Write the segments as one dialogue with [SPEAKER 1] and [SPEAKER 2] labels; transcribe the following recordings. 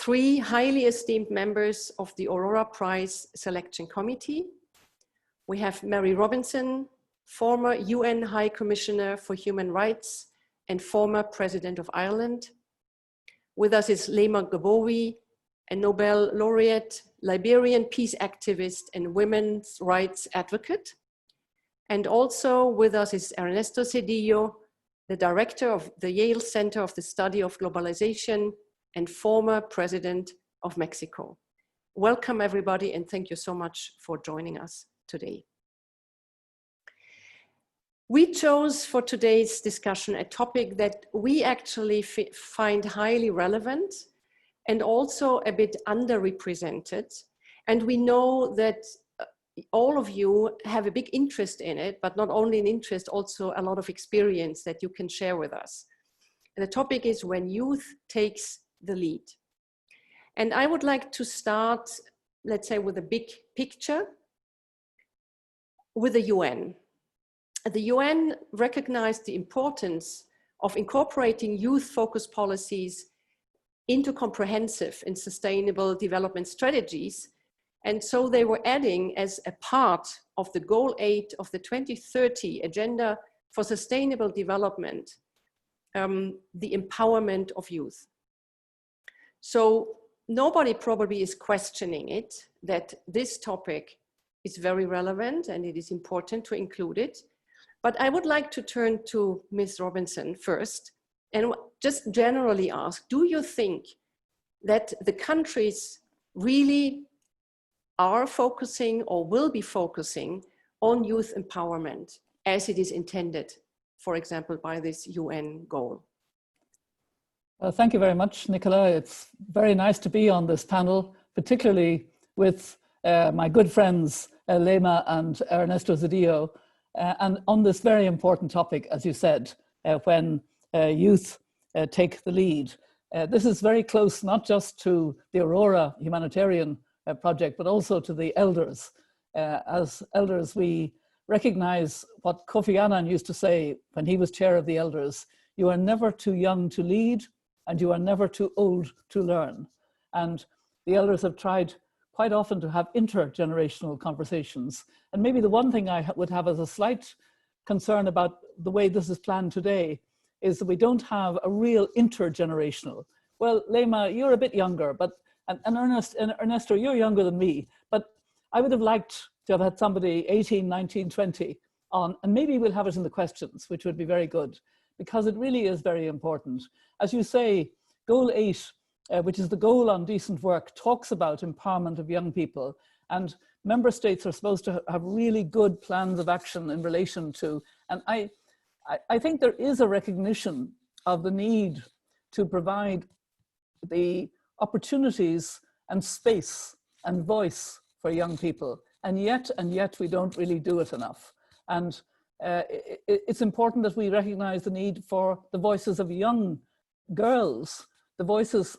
[SPEAKER 1] 3 highly esteemed members of the Aurora Prize Selection Committee. We have Mary Robinson, former UN High Commissioner for Human Rights and former President of Ireland. With us is Leymah Gbowee, a Nobel Laureate, Liberian peace activist and women's rights advocate. And also with us is Ernesto Zedillo, the director of the Yale Center of the Study of Globalization and former president of Mexico. Welcome everybody, and thank you so much for joining us today. We chose for today's discussion a topic that we actually find highly relevant and also a bit underrepresented. And we know that all of you have a big interest in it, but not only an interest, also a lot of experience that you can share with us. And the topic is when youth takes the lead. And I would like to start, let's say, with a big picture with the UN. The UN recognized the importance of incorporating youth-focused policies into comprehensive and sustainable development strategies. And so they were adding as a part of the Goal 8 of the 2030 Agenda for Sustainable Development, the empowerment of youth. So nobody probably is questioning it, that this topic is very relevant and it is important to include it. But I would like to turn to Ms. Robinson first and just generally ask, do you think that the countries really are focusing or will be focusing on youth empowerment as it is intended, for example, by this UN goal?
[SPEAKER 2] Thank you very much, Nicola. It's very nice to be on this panel, particularly with my good friends, Leymah and Ernesto Zedillo, and on this very important topic, as you said, when youth take the lead. This is very close, not just to the Aurora Humanitarian project, but also to the elders. As elders, we recognize what Kofi Annan used to say when he was chair of the elders: you are never too young to lead, and you are never too old to learn. And the elders have tried quite often to have intergenerational conversations. And maybe the one thing I would have as a slight concern about the way this is planned today is that we don't have a real intergenerational. Well, Leymah, you're a bit younger, but and Ernesto, you're younger than me, but I would have liked to have had somebody 18, 19, 20 on, and maybe we'll have it in the questions, which would be very good, because it really is very important. As you say, Goal 8, which is the goal on decent work, talks about empowerment of young people, and member states are supposed to have really good plans of action in relation to, and I think there is a recognition of the need to provide the opportunities and space and voice for young people, and yet we don't really do it enough. And it's important that we recognize the need for the voices of young girls, the voices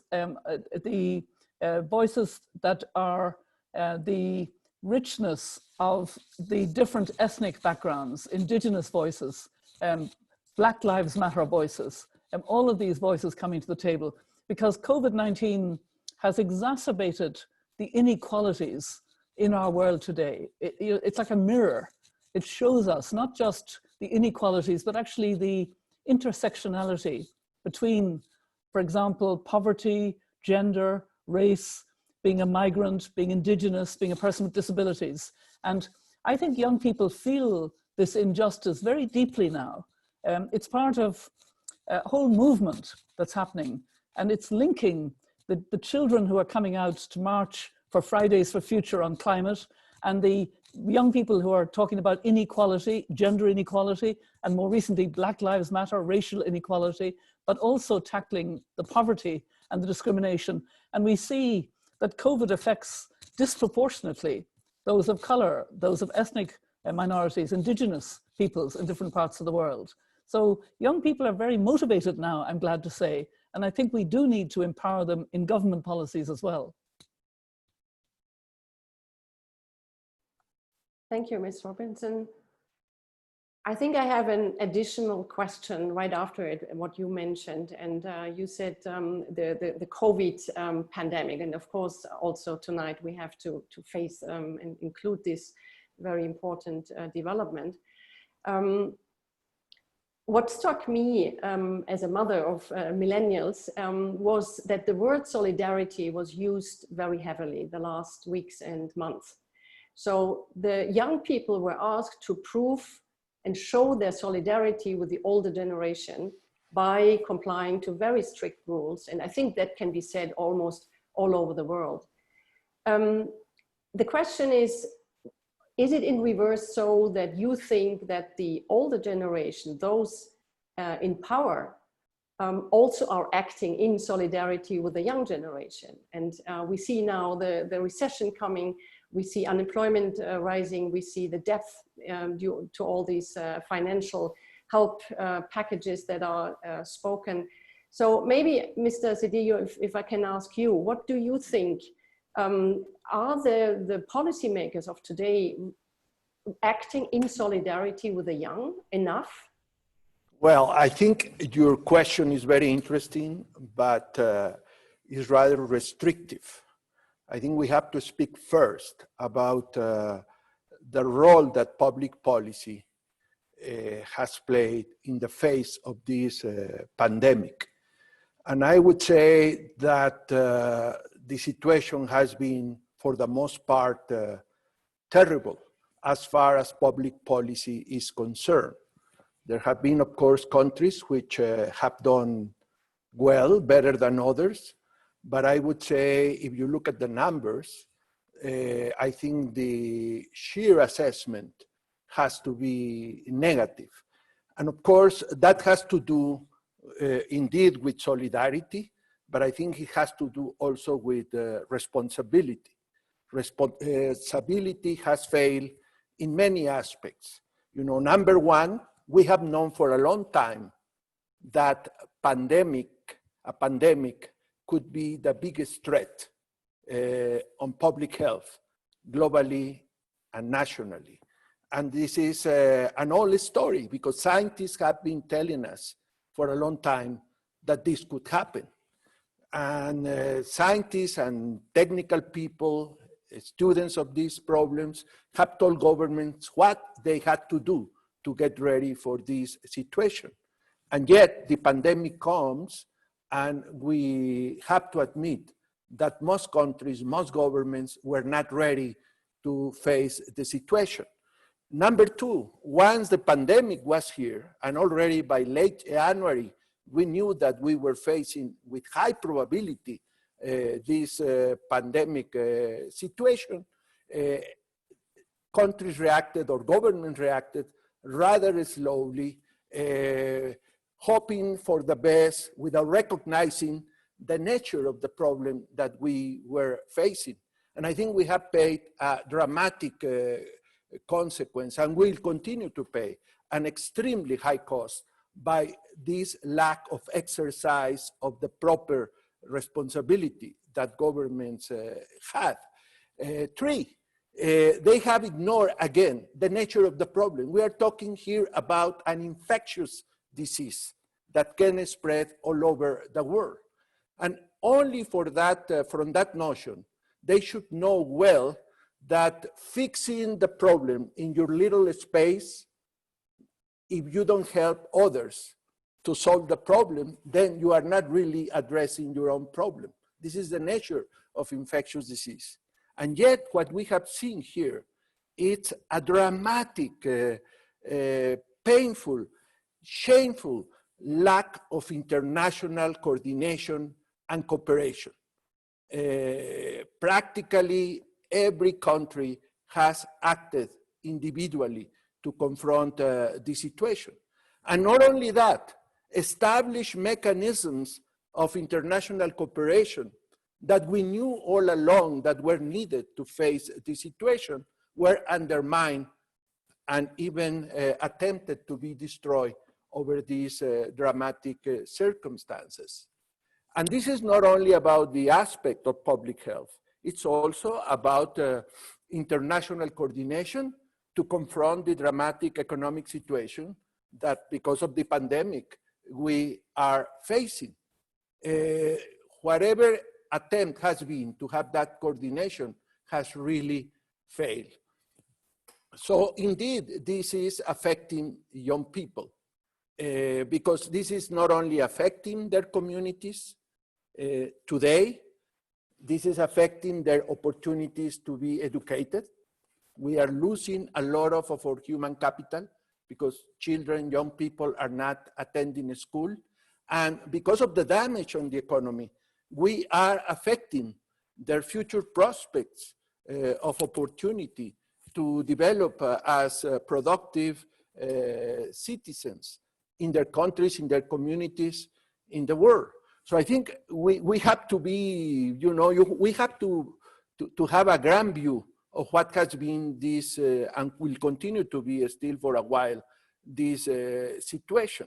[SPEAKER 2] voices that are the richness of the different ethnic backgrounds, indigenous voices, Black Lives Matter voices, all of these voices coming to the table, because COVID-19 has exacerbated the inequalities in our world today. It's like a mirror. It shows us not just the inequalities, but actually the intersectionality between, for example, poverty, gender, race, being a migrant, being indigenous, being a person with disabilities. And I think young people feel this injustice very deeply now. It's part of a whole movement that's happening, and it's linking the children who are coming out to march for Fridays for Future on climate, and the young people who are talking about inequality, gender inequality, and more recently, Black Lives Matter, racial inequality, but also tackling the poverty and the discrimination. And we see that COVID affects disproportionately those of color, those of ethnic minorities, indigenous peoples in different parts of the world. So young people are very motivated now, I'm glad to say, and I think we do need to empower them in government policies as well.
[SPEAKER 1] Thank you, Ms. Robinson. I think I have an additional question right after it, what you mentioned. And you said the COVID pandemic. And of course, also tonight we have to face and include this very important development. What struck me as a mother of millennials was that the word solidarity was used very heavily the last weeks and months. So the young people were asked to prove and show their solidarity with the older generation by complying to very strict rules. And I think that can be said almost all over the world. The question is it in reverse so that you think that the older generation, those in power, also are acting in solidarity with the young generation? And we see now the recession coming, we see unemployment rising, we see the debt due to all these financial help packages that are spoken. So maybe, Mr. Zedillo, if I can ask you, what do you think? Are the policymakers of today acting in solidarity with the young enough?
[SPEAKER 3] Well, I think your question is very interesting, but is rather restrictive. I think we have to speak first about the role that public policy has played in the face of this pandemic. And I would say that the situation has been, for the most part, terrible as far as public policy is concerned. There have been, of course, countries which have done well, better than others. But I would say, if you look at the numbers, I think the sheer assessment has to be negative. And of course, that has to do indeed with solidarity, but I think it has to do also with responsibility. Responsibility has failed in many aspects. You know, number one, we have known for a long time that a pandemic could be the biggest threat on public health, globally and nationally. And this is an old story, because scientists have been telling us for a long time that this could happen. And scientists and technical people, students of these problems, have told governments what they had to do to get ready for this situation. And yet the pandemic comes, and we have to admit that most countries, most governments were not ready to face the situation. Number two, once the pandemic was here, and already by late January, we knew that we were facing with high probability this pandemic situation, countries reacted, or governments reacted rather slowly, hoping for the best without recognizing the nature of the problem that we were facing. And I think we have paid a dramatic consequence, and will continue to pay an extremely high cost by this lack of exercise of the proper responsibility that governments had. Three, they have ignored, again, the nature of the problem. We are talking here about an infectious disease that can spread all over the world. And only for that, from that notion, they should know well that fixing the problem in your little space, if you don't help others to solve the problem, then you are not really addressing your own problem. This is the nature of infectious disease. And yet what we have seen here, it's a dramatic, painful, shameful lack of international coordination and cooperation. Practically every country has acted individually to confront the situation. And not only that, establish mechanisms of international cooperation that we knew all along that were needed to face the situation were undermined and even attempted to be destroyed over these dramatic circumstances. And this is not only about the aspect of public health, it's also about international coordination to confront the dramatic economic situation that because of the pandemic we are facing. Whatever attempt has been to have that coordination has really failed. So indeed, this is affecting young people because this is not only affecting their communities today, this is affecting their opportunities to be educated. We are losing a lot of our human capital because children, young people are not attending school. And because of the damage on the economy, we are affecting their future prospects of opportunity to develop as productive citizens in their countries, in their communities, in the world. So I think we have to be, we have to have a grand view of what has been this and will continue to be still for a while, this situation.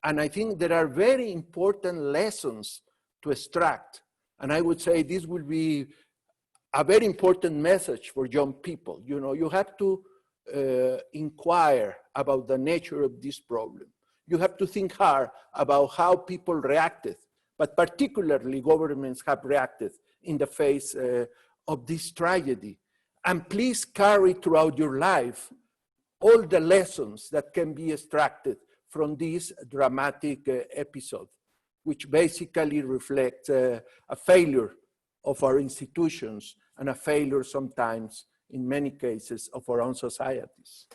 [SPEAKER 3] And I think there are very important lessons to extract. And I would say this will be a very important message for young people. You have to inquire about the nature of this problem. You have to think hard about how people reacted, but particularly governments have reacted in the face of this tragedy. And please carry throughout your life all the lessons that can be extracted from this dramatic episode, which basically reflects a failure of our institutions and a failure sometimes, in many cases, of our own societies.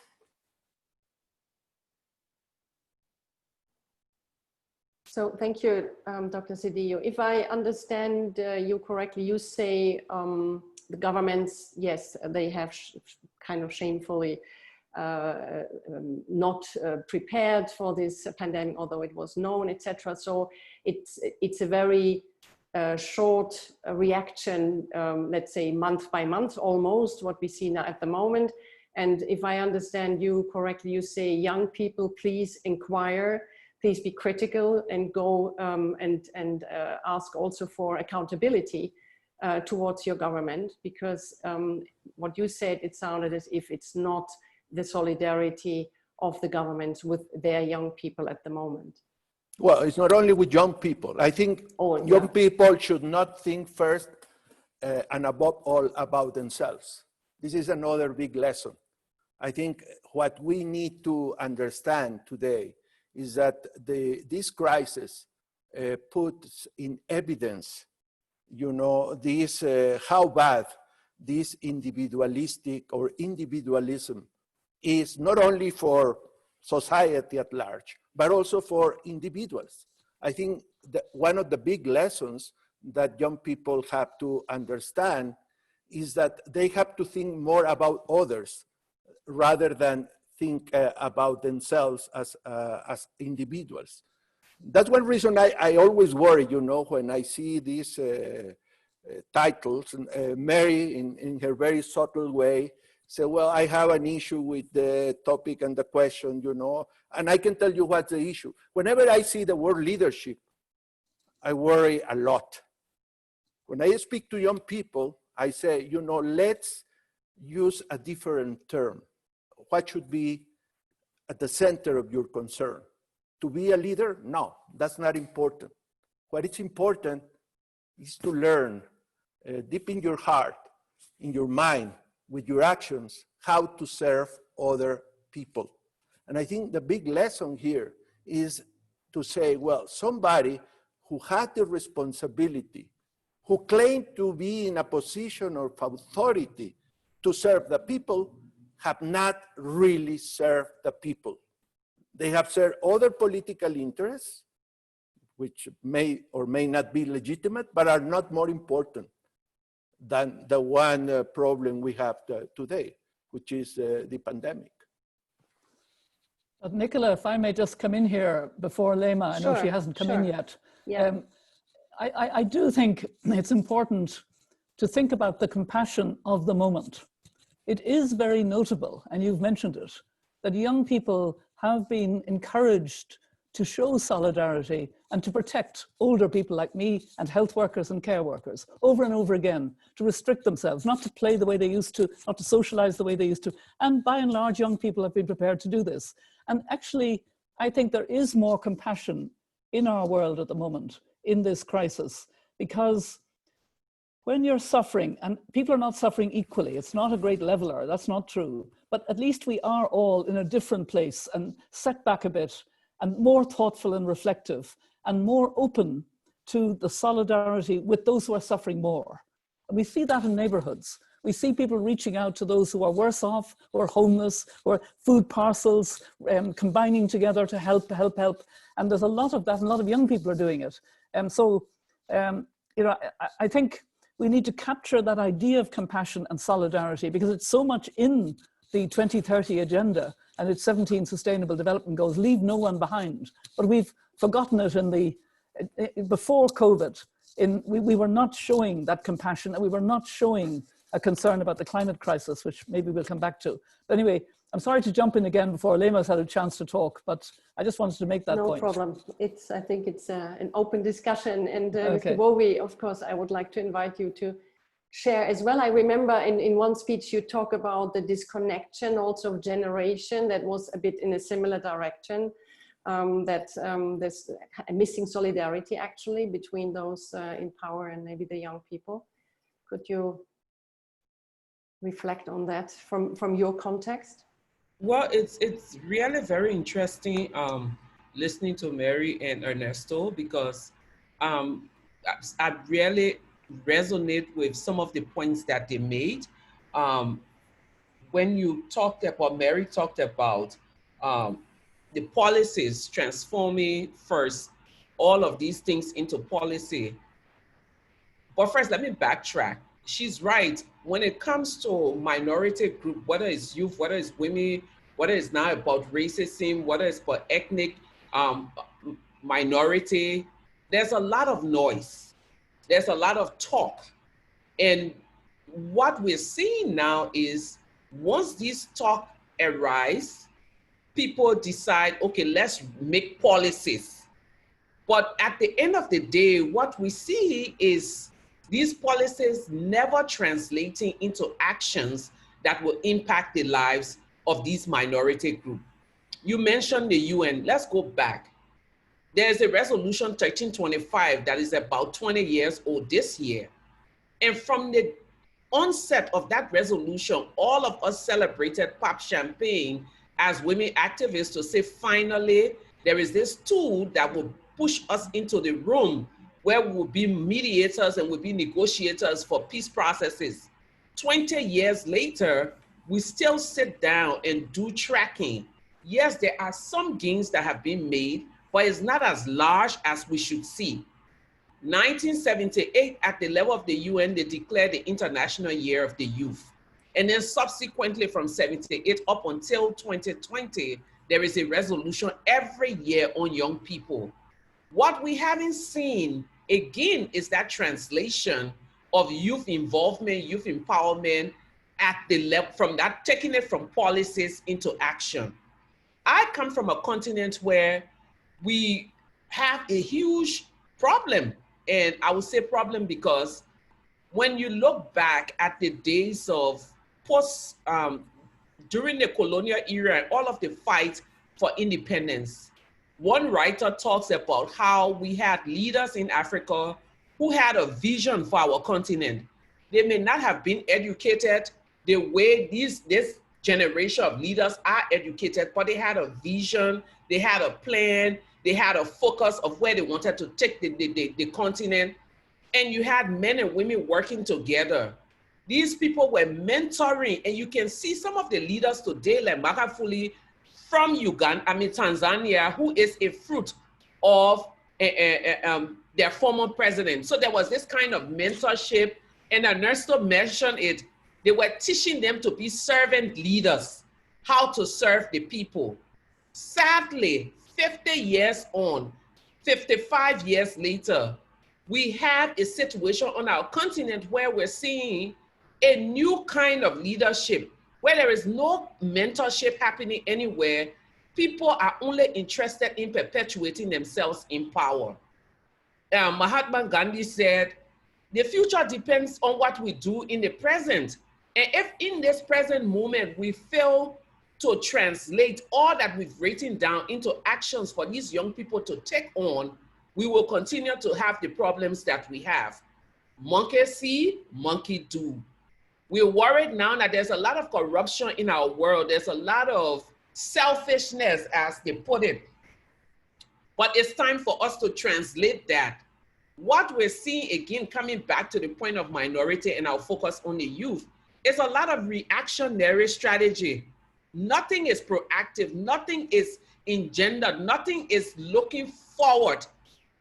[SPEAKER 1] So thank you, Dr. Zedillo. If I understand you correctly, you say the governments, yes, they have kind of shamefully not prepared for this pandemic, although it was known, etc. So it's a very short reaction, let's say month by month, almost what we see now at the moment. And if I understand you correctly, you say young people, please inquire, please be critical and go and ask also for accountability towards your government, because what you said, it sounded as if it's not the solidarity of the governments with their young people at the moment.
[SPEAKER 3] Well, it's not only with young people. I think young people should not think first and above all about themselves. This is another big lesson. I think what we need to understand today is that this crisis puts in evidence, this how bad this individualistic or individualism is, not only for society at large, but also for individuals. I think that one of the big lessons that young people have to understand is that they have to think more about others rather than think about themselves as individuals. That's one reason I always worry, when I see these titles. Mary, in her very subtle way, say, well, I have an issue with the topic and the question, and I can tell you what's the issue. Whenever I see the word leadership, I worry a lot. When I speak to young people, I say, let's use a different term. What should be at the center of your concern? To be a leader? No, that's not important. What is important is to learn deep in your heart, in your mind, with your actions, how to serve other people. And I think the big lesson here is to say, well, somebody who had the responsibility, who claimed to be in a position of authority to serve the people, have not really served the people. They have served other political interests, which may or may not be legitimate, but are not more important than the one problem we have today, which is the pandemic.
[SPEAKER 2] Nicola, if I may just come in here before Leymah, I know she hasn't come in yet.
[SPEAKER 1] Yeah.
[SPEAKER 2] I do think it's important to think about the compassion of the moment. It is very notable, and you've mentioned it, that young people have been encouraged to show solidarity and to protect older people like me and health workers and care workers over and over again, to restrict themselves, not to play the way they used to, not to socialize the way they used to. And by and large, young people have been prepared to do this. And actually, I think there is more compassion in our world at the moment in this crisis, because when you're suffering, and people are not suffering equally, it's not a great leveler, that's not true, but at least we are all in a different place and set back a bit and more thoughtful and reflective and more open to the solidarity with those who are suffering more. And we see that in neighborhoods. We see people reaching out to those who are worse off, who are homeless, who are food parcels, combining together to help. And there's a lot of that, and a lot of young people are doing it. I think we need to capture that idea of compassion and solidarity, because it's so much in the 2030 agenda and its 17 sustainable development goals, leave no one behind. But we've forgotten it before COVID. We were not showing that compassion, and we were not showing a concern about the climate crisis, which maybe we'll come back to. But anyway, I'm sorry to jump in again before Leymah's had a chance to talk, but I just wanted to make that point.
[SPEAKER 1] No problem. I think it's an open discussion. And
[SPEAKER 2] Okay.
[SPEAKER 1] Mr. Gbowee, of course, I would like to invite you to share as well. I remember in one speech you talk about the disconnection also of generation that was a bit in a similar direction, that there's a missing solidarity actually between those in power and maybe the young people. Could you reflect on that from your context?
[SPEAKER 4] Well, it's really very interesting listening to Mary and Ernesto, because I really resonate with some of the points that they made. When you talked about, Mary talked about the policies transforming first all of these things into policy. But first, let me backtrack. She's right. When it comes to minority group, whether it's youth, whether it's women, whether it's now about racism, whether it's about ethnic minority, there's a lot of noise. There's a lot of talk. And what we're seeing now is once these talk arise, people decide, okay, let's make policies. But at the end of the day, what we see is these policies never translating into actions that will impact the lives of these minority groups. You mentioned the UN. Let's go back. There's a resolution 1325 that is about 20 years old this year. And from the onset of that resolution, all of us celebrated pop champagne as women activists to say, finally, there is this tool that will push us into the room where we will be mediators and will be negotiators for peace processes. 20 years later, we still sit down and do tracking. Yes, there are some gains that have been made, but it's not as large as we should see. 1978, at the level of the UN, they declared the International Year of the Youth. And then subsequently from 78 up until 2020, there is a resolution every year on young people. What we haven't seen, again, is that translation of youth involvement, youth empowerment at the level, from that, taking it from policies into action. I come from a continent where we have a huge problem. And I would say problem because when you look back at the days of during the colonial era and all of the fight for independence, one writer talks about how we had leaders in Africa who had a vision for our continent. They may not have been educated the way this generation of leaders are educated, but they had a vision, they had a plan, they had a focus of where they wanted to take the continent. And you had men and women working together. These people were mentoring, and you can see some of the leaders today, like Magufuli from Tanzania, who is a fruit of their former president. So there was this kind of mentorship, and Ernesto mentioned it. They were teaching them to be servant leaders, how to serve the people. Sadly, 50 years on, 55 years later, we have a situation on our continent where we're seeing a new kind of leadership, where there is no mentorship happening anywhere. people are only interested in perpetuating themselves in power. Mahatma Gandhi said, the future depends on what we do in the present. And if in this present moment we fail to translate all that we've written down into actions for these young people to take on, we will continue to have the problems that we have. Monkey see, monkey do. We're worried now that there's a lot of corruption in our world. There's a lot of selfishness, as they put it. But it's time for us to translate that. What we're seeing, again, coming back to the point of minority and our focus on the youth, is a lot of reactionary strategy. Nothing is proactive, nothing is engendered, nothing is looking forward.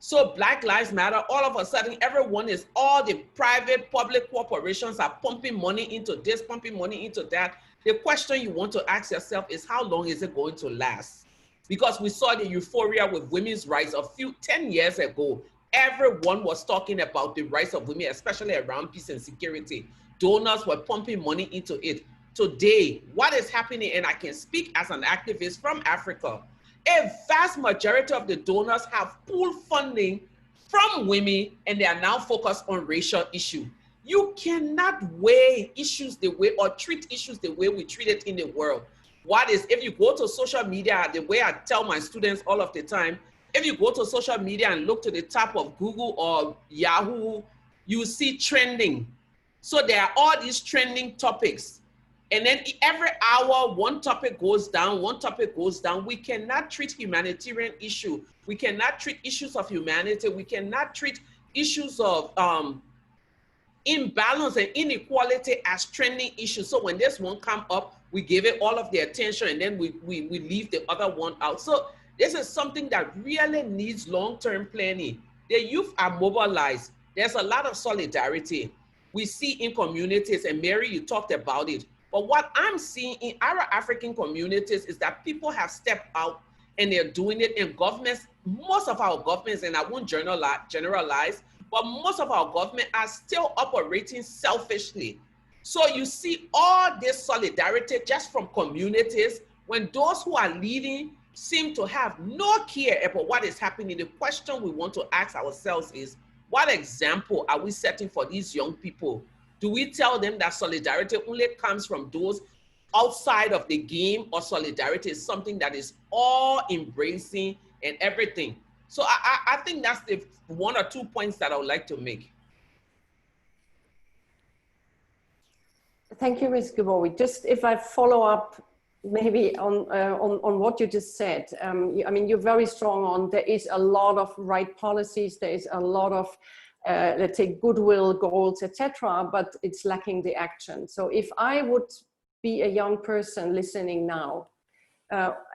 [SPEAKER 4] So Black Lives Matter, all of a sudden, everyone is, all the private public corporations are pumping money into this, pumping money into that. The question you want to ask yourself is, how long is it going to last? Because we saw the euphoria with women's rights 10 years ago. Everyone was talking about the rights of women, especially around peace and security. Donors were pumping money into it. Today, what is happening, and I can speak as an activist from Africa, a vast majority of the donors have pooled funding from women, and they are now focused on racial issues. You cannot weigh issues the way, or treat issues the way we treat it in the world. What is, if you go to social media, the way I tell my students all of the time, if you go to social media and look to the top of Google or Yahoo, you see trending. So there are all these trending topics. And then every hour, one topic goes down, one topic goes down. We cannot treat humanitarian issue. We cannot treat issues of humanity. We cannot treat issues of imbalance and inequality as trending issues. So when this one comes up, we give it all of the attention, and then we leave the other one out. So this is something that really needs long-term planning. The youth are mobilized. There's a lot of solidarity we see in communities, and Mary, you talked about it. But what I'm seeing in our African communities is that people have stepped out and they're doing it in governments. Most of our governments, and I won't generalize, but most of our government are still operating selfishly. So you see all this solidarity just from communities, when those who are leading seem to have no care about what is happening. The question we want to ask ourselves is, what example are we setting for these young people? Do we tell them that solidarity only comes from those outside of the game, or solidarity is something that is all embracing and everything? So I think that's the 1 or 2 points that I would like to make.
[SPEAKER 1] Thank you, Ms. Gbowee. Just if I follow up maybe on what you just said, I mean, you're very strong on, there is a lot of right policies, there is a lot of, let's say, goodwill goals, etc., but it's lacking the action. So if I would be a young person listening now,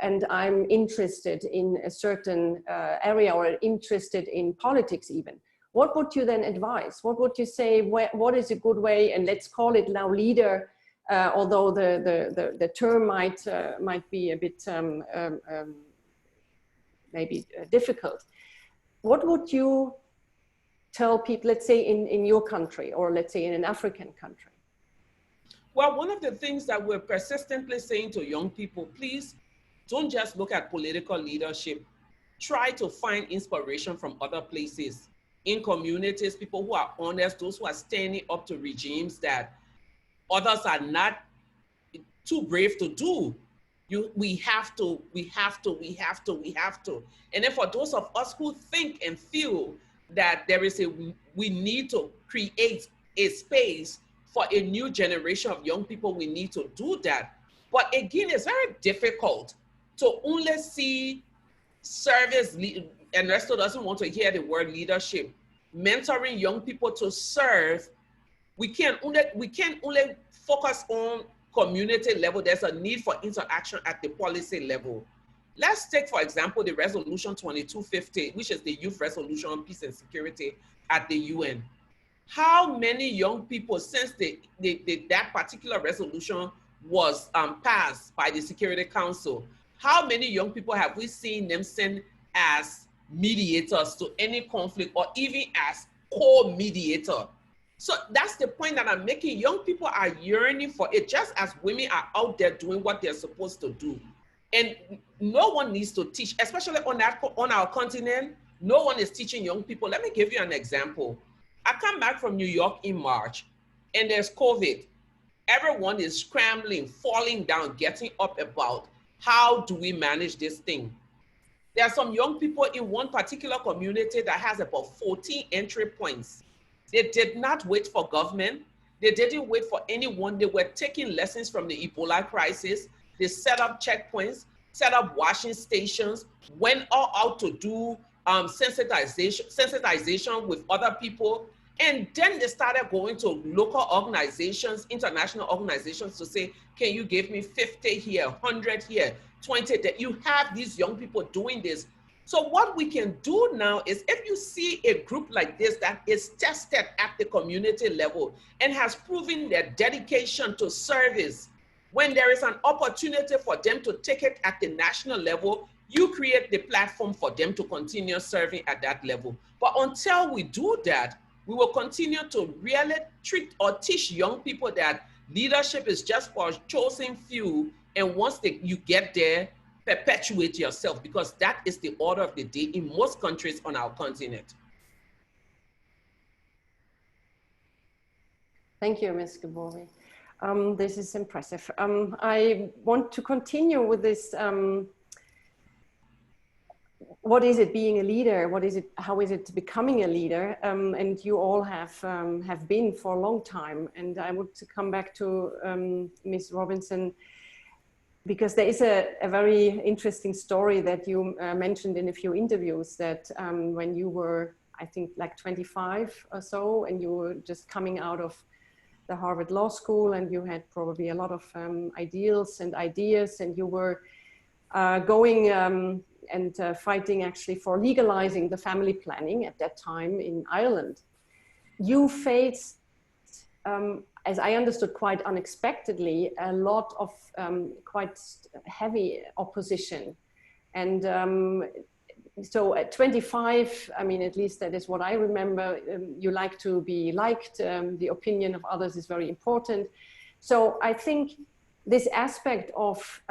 [SPEAKER 1] and I'm interested in a certain area, or interested in politics even, what would you then advise? What would you say, what is a good way, and let's call it now leader, although the term might be a bit maybe difficult. What would you tell people, let's say in your country, or let's say in an African country?
[SPEAKER 4] Well, one of the things that we're persistently saying to young people, please don't just look at political leadership. Try to find inspiration from other places, in communities, people who are honest, those who are standing up to regimes that others are not too brave to do. We have to. And then for those of us who think and feel that we need to create a space for a new generation of young people, we need to do that. But again, it's very difficult to only see service. Ernesto doesn't want to hear the word leadership. Mentoring young people to serve. We can't only focus on community level. There's a need for interaction at the policy level. Let's take, for example, the resolution 2250, which is the youth resolution on peace and security at the UN. How many young people, since that particular resolution was passed by the Security Council, how many young people have we seen them send as mediators to any conflict, or even as co-mediator? So that's the point that I'm making. Young people are yearning for it, just as women are out there doing what they're supposed to do. And no one needs to teach, especially on our continent, no one is teaching young people. Let me give you an example. I come back from New York in March, and there's COVID. Everyone is scrambling, falling down, getting up about how do we manage this thing. There are some young people in one particular community that has about 14 entry points. They did not wait for government. They didn't wait for anyone. They were taking lessons from the Ebola crisis. They set up checkpoints, set up washing stations, went all out to do sensitization with other people. And then they started going to local organizations, international organizations to say, can you give me 50 here, 100 here, 20 there? You have these young people doing this. So what we can do now is, if you see a group like this that is tested at the community level and has proven their dedication to service, when there is an opportunity for them to take it at the national level, you create the platform for them to continue serving at that level. But until we do that, we will continue to really treat or teach young people that leadership is just for a chosen few, and once you get there, perpetuate yourself, because that is the order of the day in most countries on our continent.
[SPEAKER 1] Thank you, Ms. Gbowee. This is impressive. I want to continue with this. What is it being a leader? What is it? How is it becoming a leader? And you all have been for a long time. And I want to come back to Ms. Robinson, because there is a very interesting story that you mentioned in a few interviews, that when you were, I think, like 25 or so, and you were just coming out of the Harvard Law School, and you had probably a lot of ideals and ideas, and you were going and fighting actually for legalizing the family planning at that time in Ireland. You faced, as I understood quite unexpectedly, a lot of quite heavy opposition. And so at 25, I mean, at least that is what I remember, you like to be liked, the opinion of others is very important. So I think this aspect of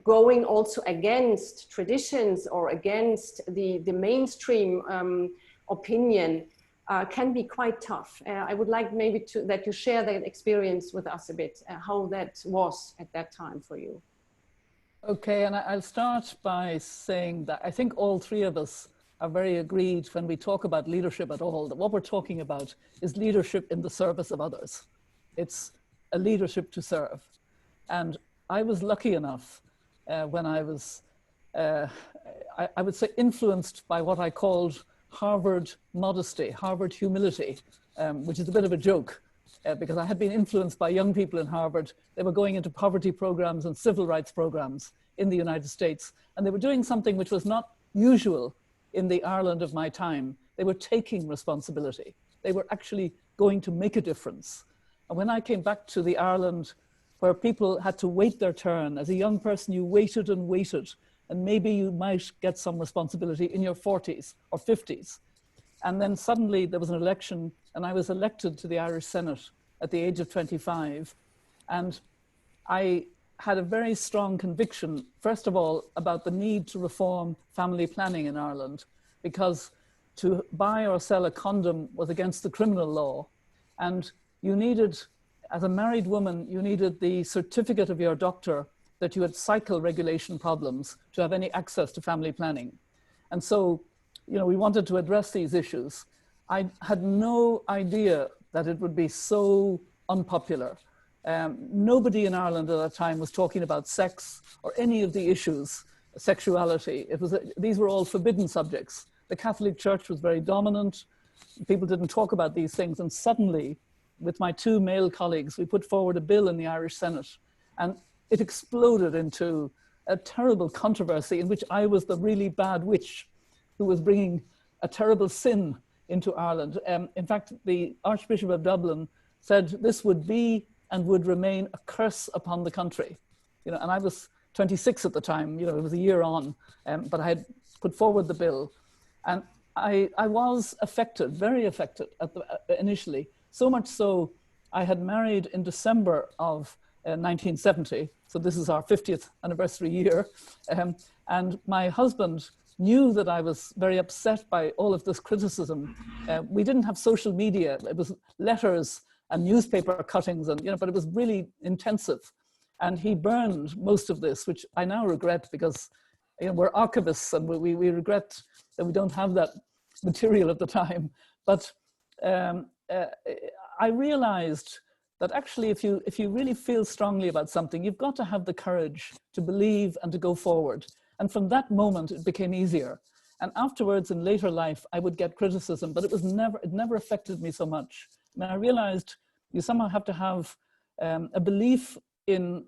[SPEAKER 1] going also against traditions or against the mainstream opinion can be quite tough. I would like maybe that you share that experience with us a bit, how that was at that time for you.
[SPEAKER 2] Okay, and I'll start by saying that I think all three of us are very agreed when we talk about leadership at all, that what we're talking about is leadership in the service of others. It's a leadership to serve. And I was lucky enough when I was, I would say, influenced by what I called Harvard modesty, Harvard humility, which is a bit of a joke because I had been influenced by young people in Harvard. They were going into poverty programs and civil rights programs in the United States. And they were doing something which was not usual in the Ireland of my time. They were taking responsibility. They were actually going to make a difference. And when I came back to the Ireland where people had to wait their turn, as a young person, you waited and waited, and maybe you might get some responsibility in your 40s or 50s. And then suddenly there was an election, and I was elected to the Irish Senate at the age of 25. And I had a very strong conviction, first of all, about the need to reform family planning in Ireland, because to buy or sell a condom was against the criminal law. And you needed, as a married woman, you needed the certificate of your doctor that you had cycle regulation problems to have any access to family planning. And so, you know, we wanted to address these issues. I had no idea that it would be so unpopular. Nobody in Ireland at that time was talking about sex or any of the issues, sexuality. These were all forbidden subjects. The Catholic Church was very dominant. People didn't talk about these things. And suddenly, with my two male colleagues, we put forward a bill in the Irish Senate, and it exploded into a terrible controversy in which I was the really bad witch who was bringing a terrible sin into Ireland. In fact, the Archbishop of Dublin said this would be and would remain a curse upon the country. You know, and I was 26 at the time, you know, it was a year on, but I had put forward the bill. And I was affected, very affected initially, so much so I had married in December of 1970. So this is our 50th anniversary year. And my husband knew that I was very upset by all of this criticism. We didn't have social media. It was letters and newspaper cuttings, and but it was really intensive. And he burned most of this, which I now regret, because we're archivists and we regret that we don't have that material at the time. But I realized that actually if you really feel strongly about something, you've got to have the courage to believe and to go forward. And from that moment, it became easier. And afterwards, in later life, I would get criticism, but it never affected me so much. And I realized you somehow have to have a belief in,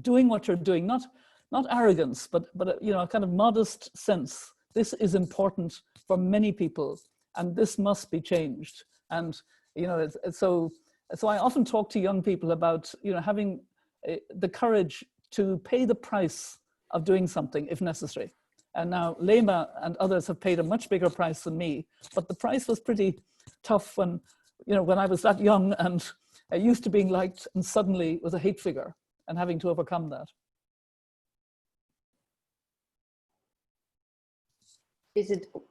[SPEAKER 2] doing what you're doing, not arrogance, but a kind of modest sense. This is important for many people, and this must be changed. And so I often talk to young people about having the courage to pay the price of doing something if necessary. And now Leymah and others have paid a much bigger price than me, but the price was pretty tough when I was that young and used to being liked, and suddenly was a hate figure, and having to overcome that.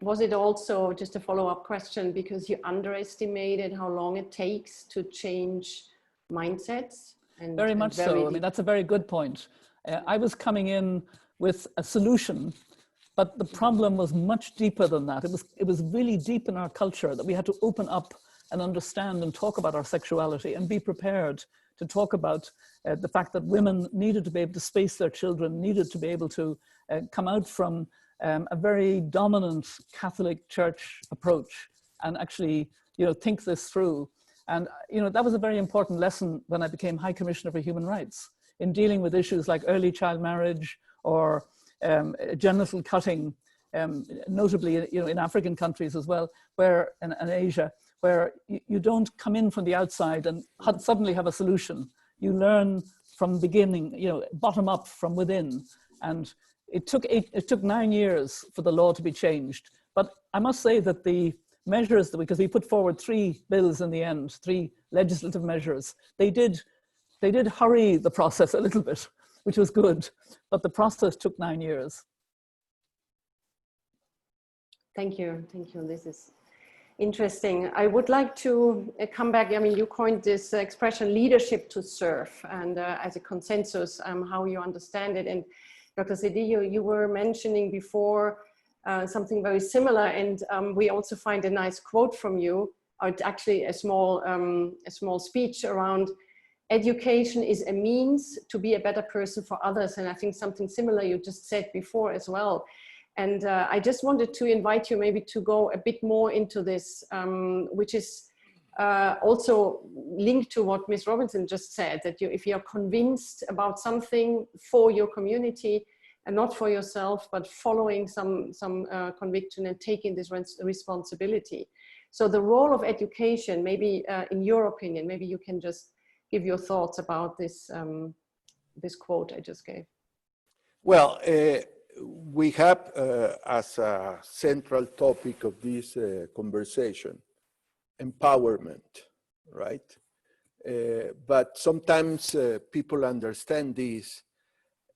[SPEAKER 1] Was it also, just a follow-up question, because you underestimated how long it takes to change mindsets? And
[SPEAKER 2] very much so. I mean, that's a very good point. I was coming in with a solution, but the problem was much deeper than that. It was really deep in our culture that we had to open up and understand and talk about our sexuality, and be prepared to talk about the fact that women needed to be able to space their children, needed to be able to come out from a very dominant Catholic Church approach, and actually, think this through. And, that was a very important lesson when I became High Commissioner for Human Rights, in dealing with issues like early child marriage or genital cutting, notably, in African countries as well, where, and Asia, where you don't come in from the outside and suddenly have a solution. You learn from the beginning, bottom up from within. And it took 9 years for the law to be changed. But I must say that the measures, because we put forward 3 bills in the end, 3 legislative measures, they did hurry the process a little bit, which was good, but the process took 9 years.
[SPEAKER 1] Thank you. This is interesting. I would like to come back. I mean, you coined this expression, leadership to serve, and as a consensus, how you understand it. And Dr. Zedillo, you were mentioning before something very similar, and we also find a nice quote from you, or actually a small speech around education is a means to be a better person for others. And I think something similar you just said before as well. And I just wanted to invite you maybe to go a bit more into this, which is also linked to what Ms. Robinson just said, that if you're convinced about something for your community and not for yourself, but following some conviction and taking this responsibility. So the role of education, maybe in your opinion, maybe you can just give your thoughts about this, this quote I just gave.
[SPEAKER 3] Well, we have as a central topic of this conversation, empowerment, right? But sometimes people understand this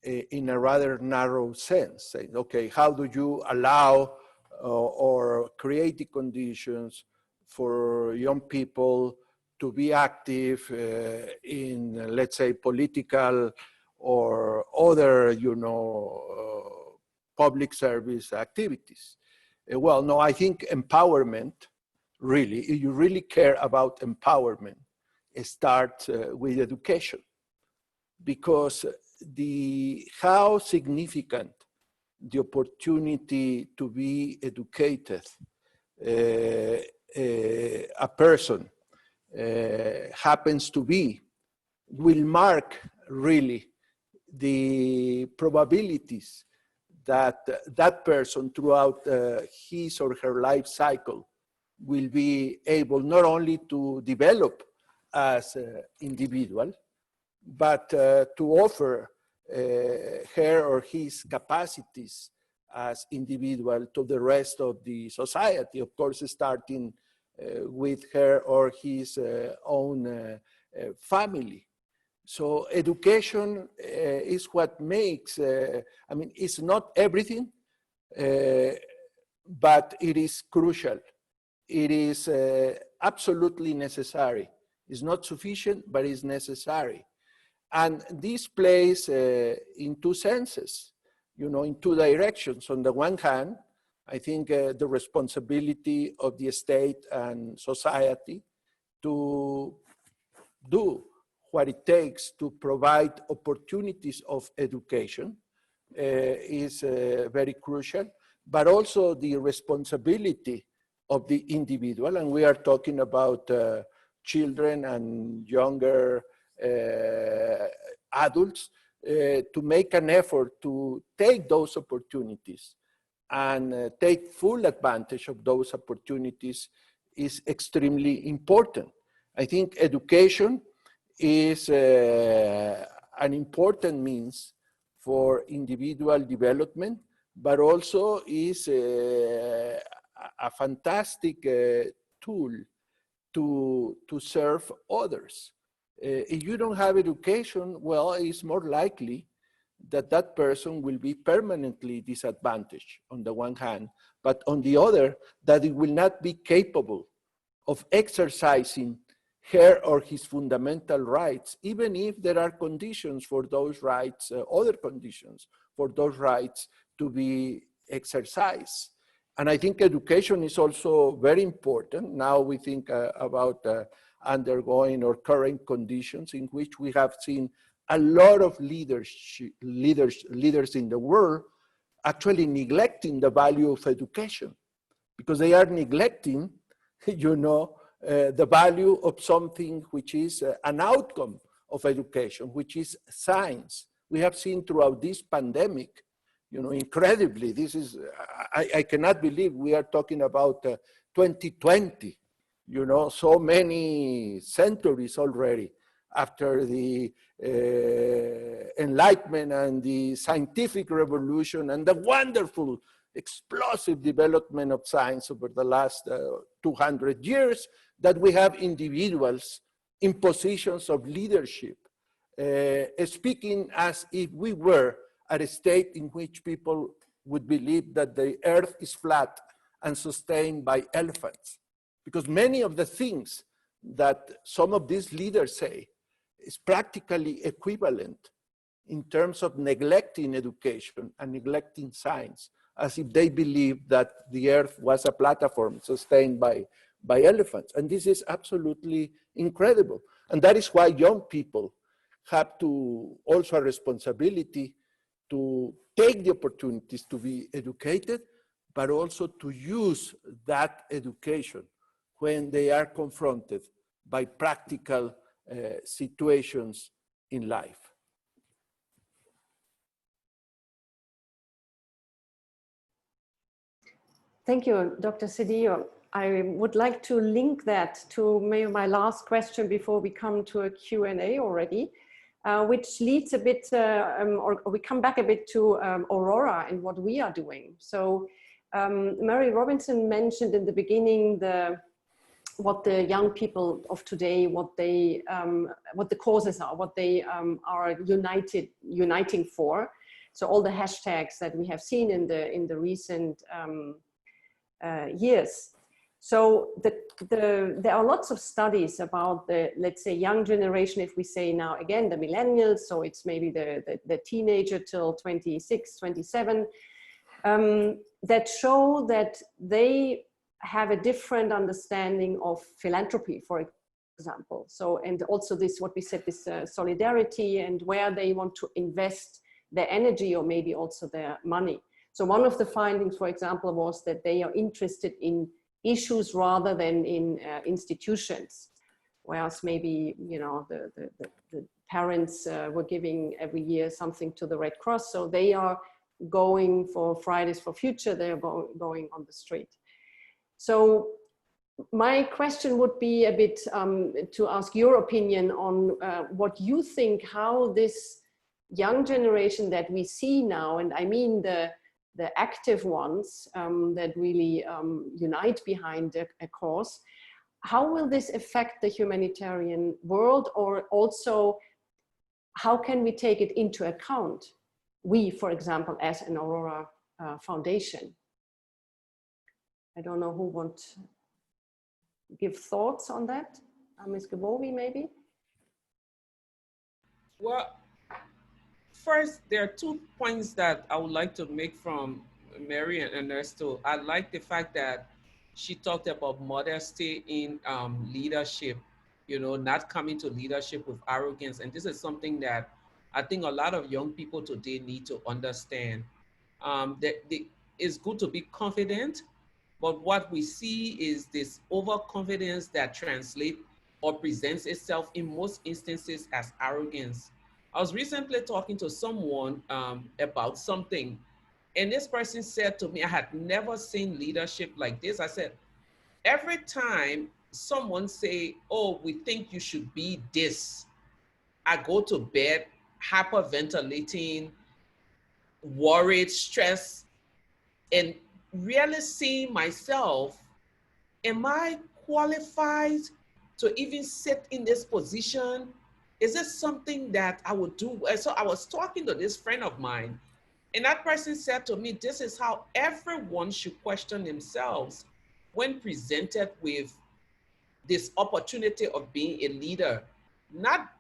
[SPEAKER 3] in a rather narrow sense, saying, okay, how do you allow or create the conditions for young people to be active in, let's say, political or other, public service activities? Well, no, I think empowerment, really, if you really care about empowerment, it starts with education, because how significant the opportunity to be educated a person happens to be will mark really the probabilities that that person throughout his or her life cycle will be able not only to develop as an individual, but to offer her or his capacities as individual to the rest of the society, of course, starting with her or his own family. So education is what makes, I mean, it's not everything, but it is crucial. It is absolutely necessary. It's not sufficient, but it's necessary. And this plays in two senses, you know, in two directions. On the one hand, I think the responsibility of the state and society to do what it takes to provide opportunities of education is very crucial, but also the responsibility of the individual. And we are talking about children and younger adults to make an effort to take those opportunities and take full advantage of those opportunities is extremely important. I think education is an important means for individual development, but also is a fantastic tool to serve others. If you don't have education, well, it's more likely that that person will be permanently disadvantaged on the one hand, but on the other, that it will not be capable of exercising her or his fundamental rights, even if there are conditions for those rights, other conditions for those rights to be exercised. And I think education is also very important. Now we think about undergoing or current conditions in which we have seen a lot of leaders in the world actually neglecting the value of education, because they are neglecting, you know, the value of something which is an outcome of education, which is science. We have seen throughout this pandemic, you know, incredibly, this is, I cannot believe we are talking about 2020, you know, so many centuries already after the Enlightenment and the scientific revolution and the wonderful explosive development of science over the last 200 years, that we have individuals in positions of leadership, speaking as if we were at a state in which people would believe that the earth is flat and sustained by elephants. Because many of the things that some of these leaders say is practically equivalent in terms of neglecting education and neglecting science, as if they believe that the earth was a platform sustained by elephants. And this is absolutely incredible. And that is why young people have to also a responsibility to take the opportunities to be educated, but also to use that education when they are confronted by practical situations in life.
[SPEAKER 1] Thank you, Dr. Zedillo. I would like to link that to maybe my last question before we come to a Q&A already, which leads a bit, or we come back a bit to Aurora and what we are doing. So Mary Robinson mentioned in the beginning what the young people of today, what the causes are, what they are uniting for. So all the hashtags that we have seen in the recent years. So there are lots of studies about the, let's say, young generation, if we say now again, the millennials, so it's maybe the teenager till 26, 27, that show that they have a different understanding of philanthropy, for example. So, and also this, what we said, this solidarity and where they want to invest their energy or maybe also their money. So one of the findings, for example, was that they are interested in issues rather than in institutions. Whereas maybe, you know, the parents were giving every year something to the Red Cross. So they are going for Fridays for Future, they are going on the street. So my question would be a bit to ask your opinion on what you think, how this young generation that we see now, and I mean the active ones that really unite behind a cause, how will this affect the humanitarian world, or also how can we take it into account? We, for example, as an Aurora Foundation. I don't know who wants to give thoughts on that. Ms. Gbowee, maybe?
[SPEAKER 4] Well, first, there are 2 points that I would like to make from Mary and Ernesto. I like the fact that she talked about modesty in leadership, you know, not coming to leadership with arrogance. And this is something that I think a lot of young people today need to understand. It's good to be confident, but what we see is this overconfidence that translates or presents itself in most instances as arrogance. I was recently talking to someone about something, and this person said to me, I had never seen leadership like this. I said, every time someone say, oh, we think you should be this, I go to bed hyperventilating, worried, stressed, and really seeing myself, am I qualified to even sit in this position? Is this something that I would do? And so I was talking to this friend of mine, and that person said to me, this is how everyone should question themselves when presented with this opportunity of being a leader, not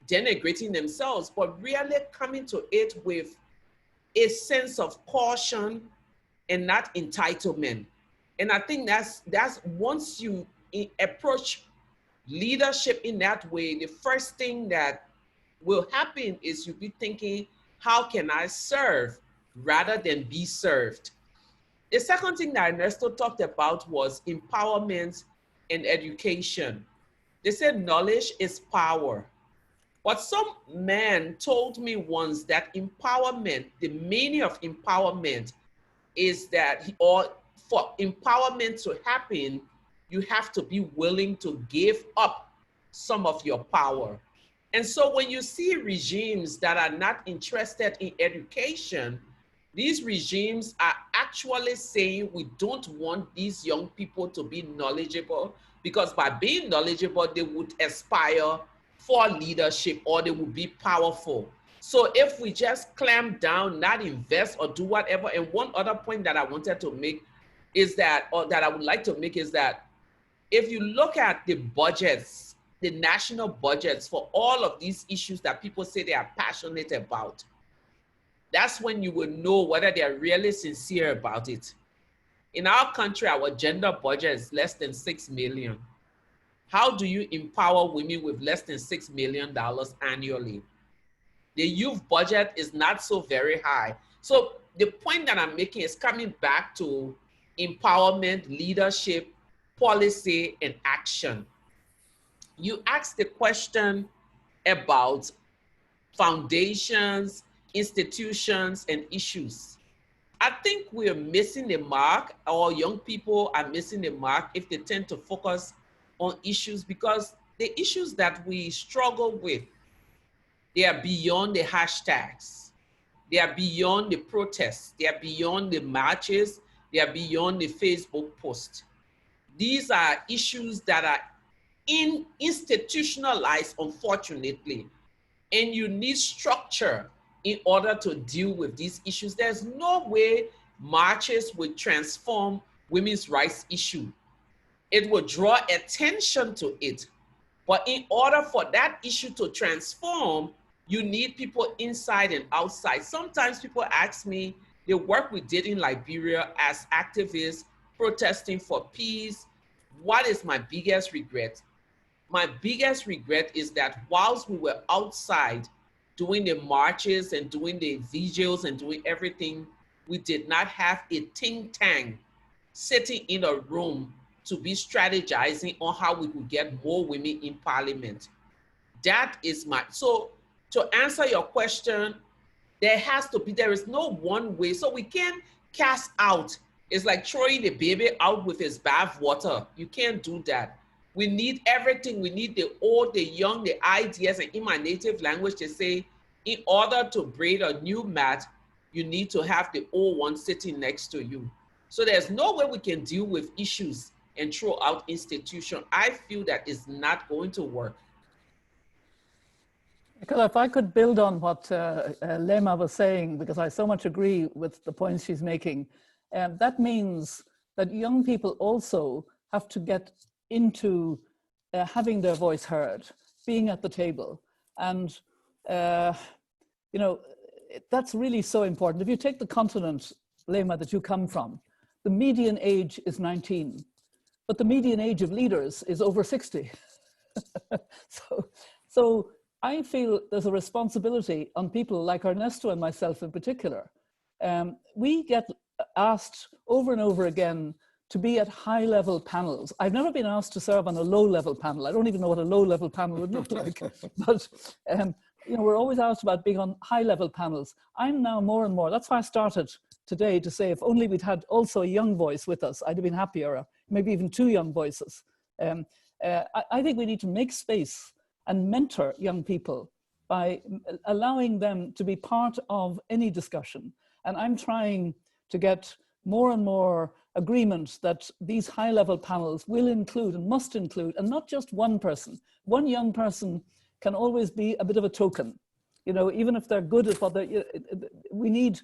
[SPEAKER 4] denigrating themselves, but really coming to it with a sense of caution and not entitlement. And I think that's once you approach leadership in that way, the first thing that will happen is you'll be thinking, how can I serve rather than be served? The second thing that Ernesto talked about was empowerment and education. They said knowledge is power. But some man told me once that empowerment, the meaning of empowerment is that, or for empowerment to happen, you have to be willing to give up some of your power. And so when you see regimes that are not interested in education, these regimes are actually saying we don't want these young people to be knowledgeable, because by being knowledgeable, they would aspire for leadership or they would be powerful. So if we just clamp down, not invest or do whatever, and one other point that I wanted to make is that, or that I would like to make is that, if you look at the budgets, the national budgets for all of these issues that people say they are passionate about, that's when you will know whether they're really sincere about it. In our country, our gender budget is less than 6 million. How do you empower women with less than $6 million annually? The youth budget is not so very high. So the point that I'm making is coming back to empowerment, leadership, policy, and action. You asked the question about foundations, institutions, and issues. I think we're missing the mark, or young people are missing the mark if they tend to focus on issues, because the issues that we struggle with, they are beyond the hashtags. They are beyond the protests. They are beyond the marches. They are beyond the Facebook post. These are issues that are institutionalized, unfortunately, and you need structure in order to deal with these issues. There's no way marches would transform women's rights issue. It will draw attention to it. But in order for that issue to transform, you need people inside and outside. Sometimes people ask me the work we did in Liberia as activists protesting for peace. What is my biggest regret? My biggest regret is that whilst we were outside doing the marches and doing the vigils and doing everything, we did not have a think tank sitting in a room to be strategizing on how we could get more women in parliament. That is my, so to answer your question, there is no one way. So we can't cast out. It's like throwing the baby out with his bath water. You can't do that. We need everything. We need the old, the young, the ideas, and in my native language to say, in order to braid a new mat, you need to have the old one sitting next to you. So there's no way we can deal with issues and throw out institution. I feel that is not going to work.
[SPEAKER 2] Nicola, if I could build on what Leymah was saying, because I so much agree with the points she's making, that means that young people also have to get into having their voice heard, being at the table. And, you know, that's really so important. If you take the continent, Leymah, that you come from, the median age is 19, but the median age of leaders is over 60. So I feel there's a responsibility on people like Ernesto and myself in particular. We get asked over and over again to be at high-level panels. I've never been asked to serve on a low-level panel. I don't even know what a low-level panel would look like. But you know, we're always asked about being on high-level panels. I'm now more and more, that's why I started today to say if only we'd had also a young voice with us, I'd have been happier, maybe even two young voices. I think we need to make space and mentor young people by allowing them to be part of any discussion. And I'm trying to get more and more agreement that these high-level panels will include and must include, and not just one person. One young person can always be a bit of a token. You know, even if they're good at what they, we need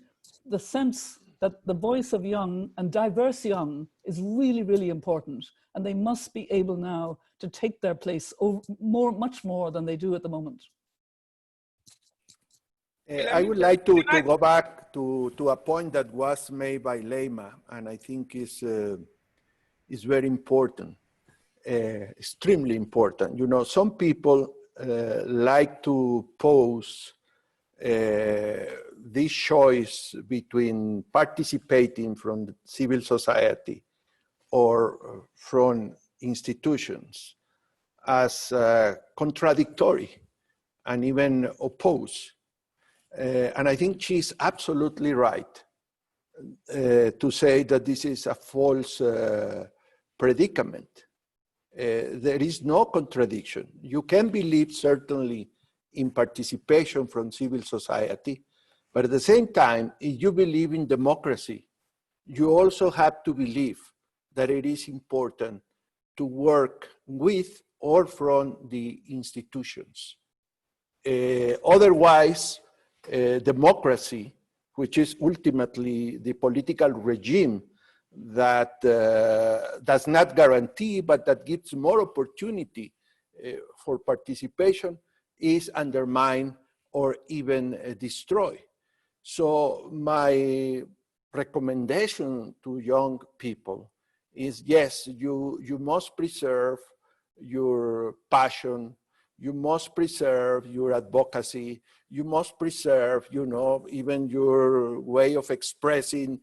[SPEAKER 2] the sense that the voice of young and diverse young is really, really important. And they must be able now to take their place much more than they do at the moment.
[SPEAKER 3] I would like to go back to a point that was made by Leymah, and I think is very important, extremely important. You know, some people like to pose this choice between participating from civil society or from institutions as contradictory and even opposed. And I think she's absolutely right to say that this is a false predicament. There is no contradiction. You can believe certainly in participation from civil society, but at the same time, if you believe in democracy, you also have to believe that it is important to work with or from the institutions. Otherwise, democracy, which is ultimately the political regime that does not guarantee, but that gives more opportunity for participation, is undermined or even destroyed. So my recommendation to young people is, yes, you must preserve your passion, you must preserve your advocacy, you must preserve, you know, even your way of expressing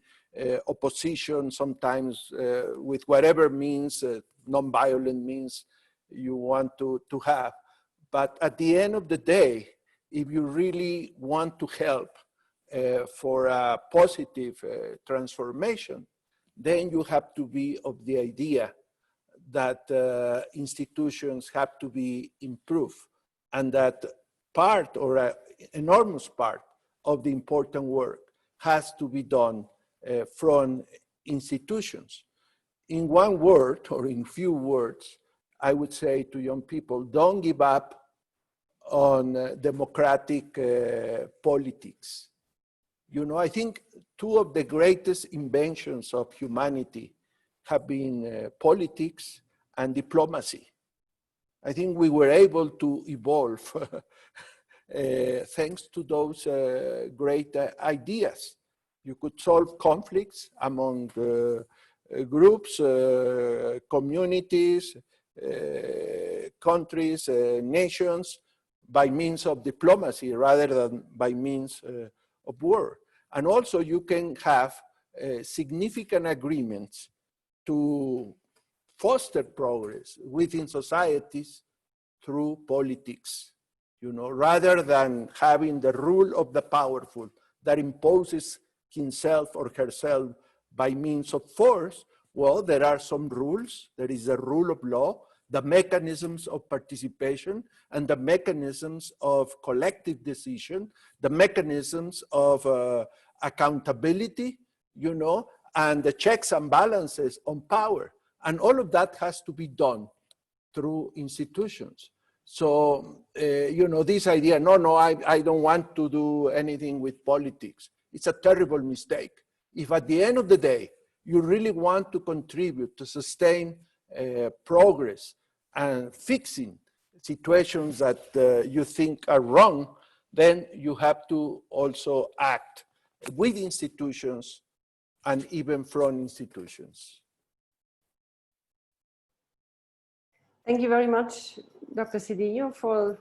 [SPEAKER 3] opposition, sometimes with whatever means, non-violent means you want to have. But at the end of the day, if you really want to help for a positive transformation, then you have to be of the idea that institutions have to be improved, and that part or an enormous part of the important work has to be done from institutions. In one word, or in few words, I would say to young people, don't give up on democratic politics. You know, I think two of the greatest inventions of humanity have been politics and diplomacy. I think we were able to evolve thanks to those great ideas. You could solve conflicts among groups, communities, countries, nations, by means of diplomacy rather than by means of war. And also you can have significant agreements to foster progress within societies through politics, you know, rather than having the rule of the powerful that imposes himself or herself by means of force. Well, there are some rules. There is a rule of law, the mechanisms of participation, and the mechanisms of collective decision, the mechanisms of accountability, you know, and the checks and balances on power. And all of that has to be done through institutions. So, you know, this idea, no, I don't want to do anything with politics. It's a terrible mistake. If at the end of the day, you really want to contribute to sustain progress and fixing situations that you think are wrong, then you have to also act with institutions and even from institutions.
[SPEAKER 1] Thank you very much, Dr. Zedillo, for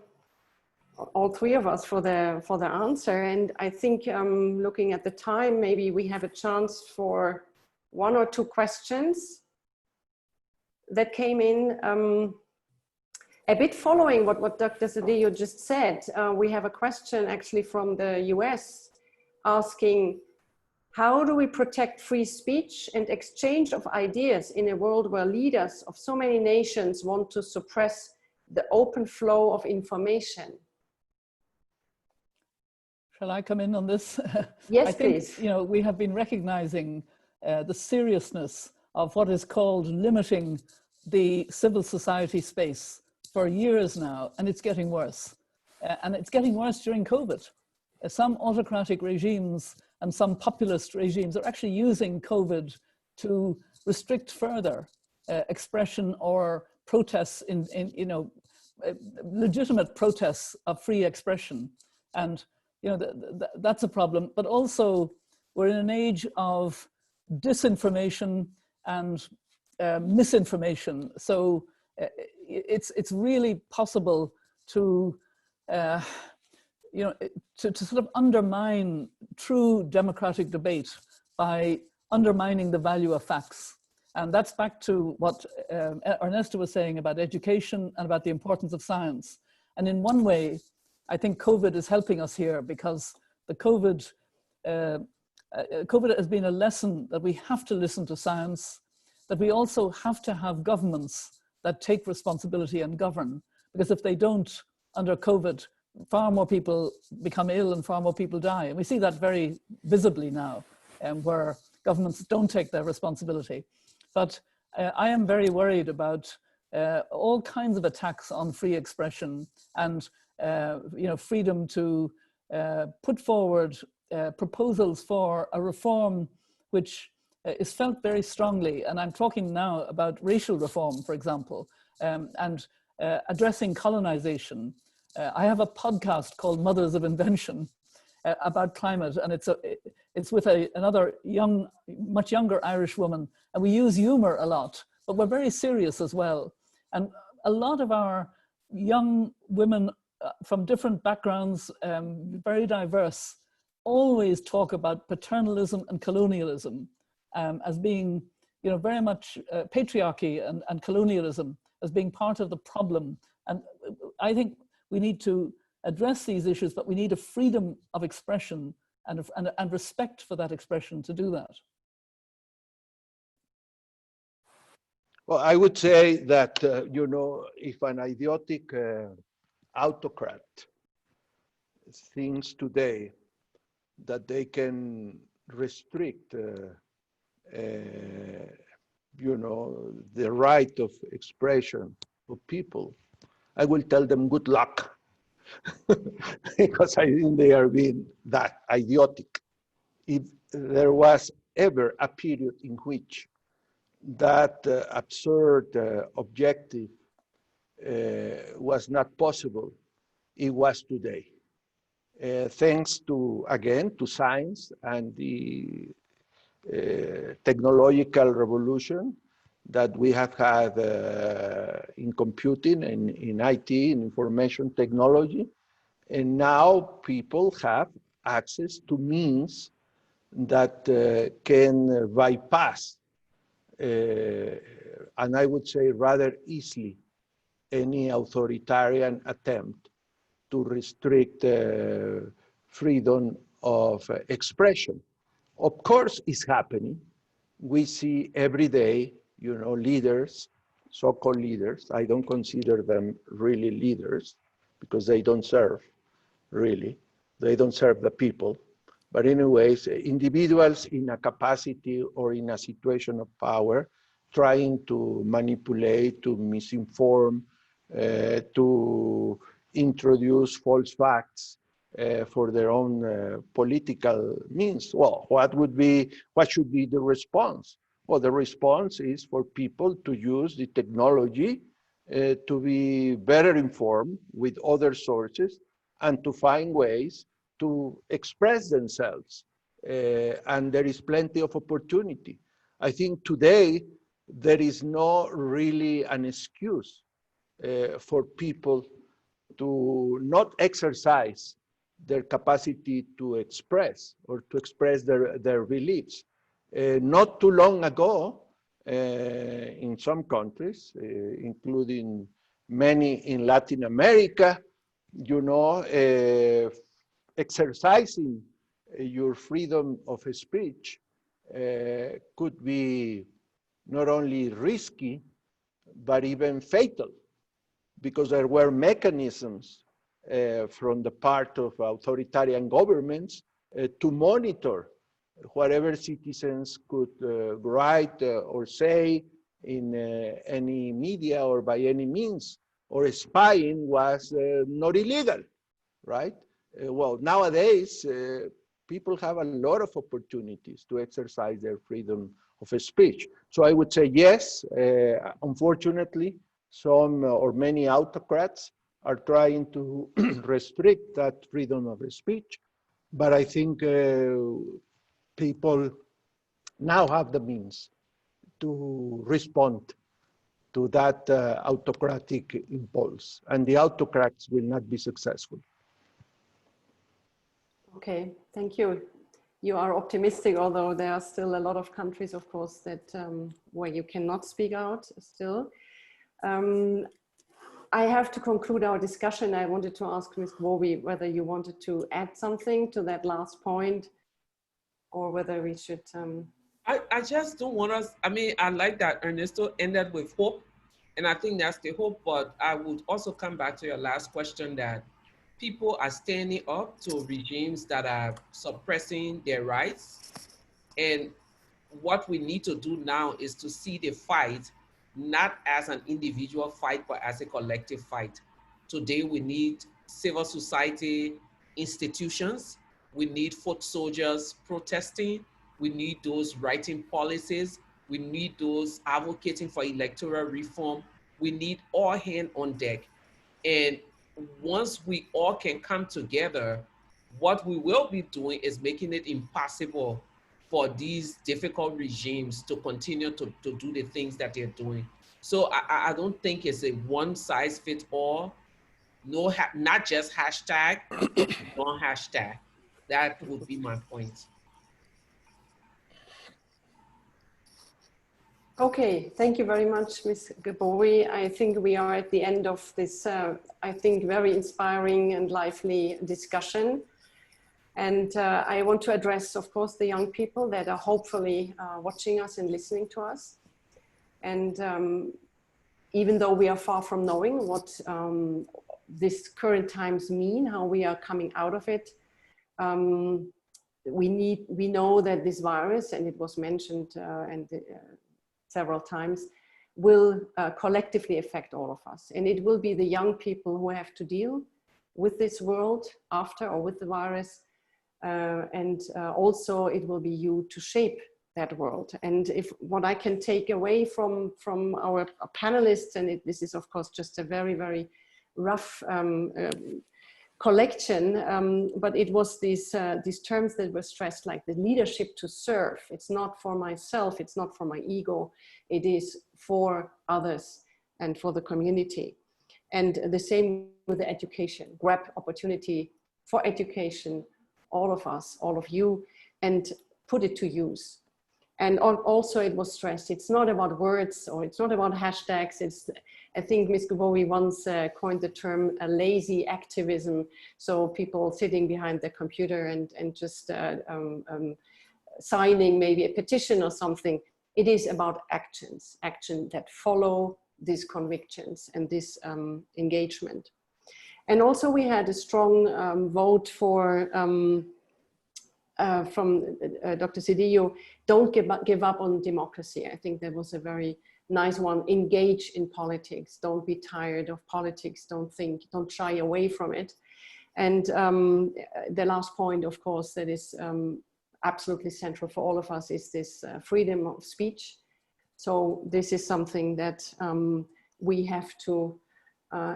[SPEAKER 1] all three of us for the answer. And I think looking at the time, maybe we have a chance for one or two questions that came in. A bit following what Dr. Zedillo just said, we have a question actually from the US asking, how do we protect free speech and exchange of ideas in a world where leaders of so many nations want to suppress the open flow of information?
[SPEAKER 2] Shall I come in on this?
[SPEAKER 1] Yes,
[SPEAKER 2] I think,
[SPEAKER 1] please.
[SPEAKER 2] you know, we have been recognizing the seriousness of what is called limiting the civil society space for years now, and it's getting worse. And it's getting worse during COVID. Some autocratic regimes and some populist regimes are actually using COVID to restrict further expression or protests in you know, legitimate protests of free expression. And you know, that's a problem. But also, we're in an age of disinformation and misinformation. So it's really possible to you know, to sort of undermine true democratic debate by undermining the value of facts. And that's back to what Ernesto was saying about education and about the importance of science. And in one way, I think COVID is helping us here, because the COVID has been a lesson that we have to listen to science, that we also have to have governments that take responsibility and govern, because if they don't, under COVID, far more people become ill and far more people die. And we see that very visibly now, where governments don't take their responsibility. But I am very worried about all kinds of attacks on free expression and you know, freedom to put forward proposals for a reform which is felt very strongly. And I'm talking now about racial reform, for example, and addressing colonization. I have a podcast called Mothers of Invention about climate, and it's with another much younger Irish woman, and we use humor a lot, but we're very serious as well. And a lot of our young women from different backgrounds, very diverse, always talk about paternalism and colonialism as being, you know, very much patriarchy and colonialism as being part of the problem. And I think we need to address these issues, but we need a freedom of expression and respect for that expression to do that.
[SPEAKER 3] Well, I would say that, you know, if an idiotic autocrat thinks today that they can restrict, you know, the right of expression of people, I will tell them good luck, because I think they are being that idiotic. If there was ever a period in which that absurd objective was not possible, it was today. Thanks to, again, to science and the technological revolution that we have had in computing and in IT, in information technology. And now people have access to means that can bypass, and I would say rather easily, any authoritarian attempt to restrict freedom of expression. Of course, it's happening. We see every day, you know, leaders, so-called leaders. I don't consider them really leaders because they don't serve, really. They don't serve the people. But anyways, individuals in a capacity or in a situation of power trying to manipulate, to misinform, to introduce false facts for their own political means. Well, what should be the response? Well, the response is for people to use the technology to be better informed with other sources and to find ways to express themselves. And there is plenty of opportunity. I think today there is not really an excuse for people to not exercise their capacity to express or to express their beliefs. Not too long ago, in some countries, including many in Latin America, you know, exercising your freedom of speech could be not only risky, but even fatal, because there were mechanisms from the part of authoritarian governments to monitor whatever citizens could write or say in any media or by any means, or spying was not illegal, right? Well, nowadays, people have a lot of opportunities to exercise their freedom of speech. So I would say yes, unfortunately, some or many autocrats are trying to restrict that freedom of speech, but I think people now have the means to respond to that autocratic impulse, and the autocrats will not be successful.
[SPEAKER 1] Okay, thank you. You are optimistic, although there are still a lot of countries, of course, that where you cannot speak out still. I have to conclude our discussion. I wanted to ask Ms. Gbowee whether you wanted to add something to that last point, or whether we should...
[SPEAKER 4] I just don't want us, I mean, I like that Ernesto ended with hope, and I think that's the hope, but I would also come back to your last question that people are standing up to regimes that are suppressing their rights. And what we need to do now is to see the fight, not as an individual fight, but as a collective fight. Today, we need civil society institutions. We need foot soldiers protesting. We need those writing policies. We need those advocating for electoral reform. We need all hands on deck. And once we all can come together, what we will be doing is making it impossible for these difficult regimes to continue to do the things that they're doing. So I don't think it's a one size fits all, no, not just hashtag, but non-hashtag. That would be my point.
[SPEAKER 1] Okay, thank you very much, Ms. Gbowee. I think we are at the end of this, I think, very inspiring and lively discussion. And I want to address, of course, the young people that are hopefully watching us and listening to us. And even though we are far from knowing what these current times mean, how we are coming out of it, we know that this virus, and it was mentioned several times, will collectively affect all of us. And it will be the young people who have to deal with this world after, or with the virus. Also it will be you to shape that world. And if what I can take away from our panelists, and this is of course just a very, very rough collection, but it was these terms that were stressed, like the leadership to serve. It's not for myself, it's not for my ego, it is for others and for the community. And the same with the education, grab opportunity for education, all of us, all of you, and put it to use. And also it was stressed, it's not about words, or it's not about hashtags. It's, I think Ms. Gbowee once coined the term lazy activism. So people sitting behind their computer and just signing maybe a petition or something. It is about actions that follow these convictions and this engagement. And also we had a strong vote for from Dr. Zedillo, don't give up on democracy. I think that was a very nice one, engage in politics. Don't be tired of politics. Don't shy away from it. And the last point, of course, that is absolutely central for all of us is this freedom of speech. So this is something that we have to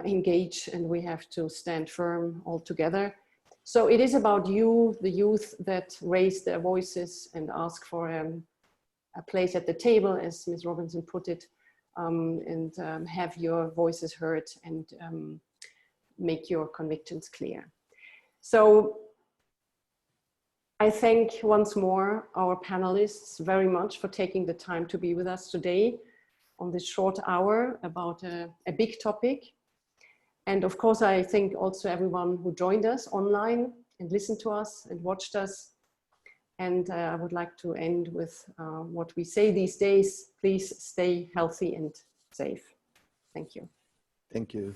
[SPEAKER 1] engage, and we have to stand firm all together. So it is about you, the youth, that raise their voices and ask for a place at the table, as Ms. Robinson put it, and have your voices heard and make your convictions clear. So I thank once more our panelists very much for taking the time to be with us today on this short hour about a big topic. And of course, I thank also everyone who joined us online and listened to us and watched us. And I would like to end with what we say these days: please stay healthy and safe. Thank you.
[SPEAKER 3] Thank you.